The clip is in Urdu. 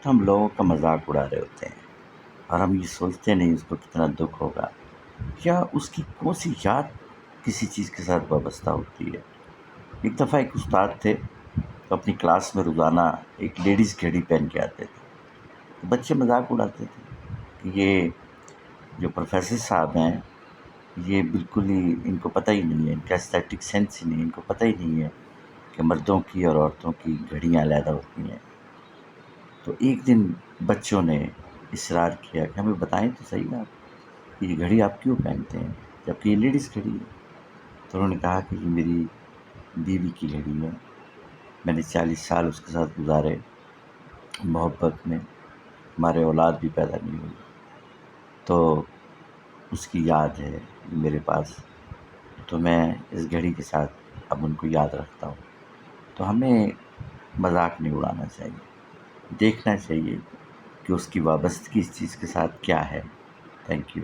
وقت ہم لوگوں کا مذاق اڑا رہے ہوتے ہیں اور ہم یہ سوچتے نہیں اس کو کتنا دکھ ہوگا، کیا اس کی کون سی یاد کسی چیز کے ساتھ وابستہ ہوتی ہے۔ ایک دفعہ ایک استاد تھے تو اپنی کلاس میں روزانہ ایک لیڈیز گھڑی پہن کے آتے تھے، تو بچے مذاق اڑاتے تھے کہ یہ جو پروفیسر صاحب ہیں یہ بالکل ہی ان کو پتہ ہی نہیں ہے، ان کا اسٹیٹک سینس ہی نہیں، ان کو پتہ ہی نہیں ہے کہ مردوں کی اور عورتوں کی گھڑیاں علیحدہ ہوتی ہیں۔ تو ایک دن بچوں نے اصرار کیا کہ ہمیں بتائیں تو صحیح آپ کہ یہ گھڑی آپ کیوں پہنتے ہیں جبکہ یہ لیڈیز گھڑی ہے۔ تو انہوں نے کہا کہ یہ میری بیوی کی گھڑی ہے، میں نے 40 سال اس کے ساتھ گزارے محبت میں، ہمارے اولاد بھی پیدا نہیں ہوئی، تو اس کی یاد ہے میرے پاس، تو میں اس گھڑی کے ساتھ اب ان کو یاد رکھتا ہوں۔ تو ہمیں مذاق نہیں اڑانا چاہیے، دیکھنا چاہیے کہ اس کی وابستگی اس چیز کے ساتھ کیا ہے۔ Thank you.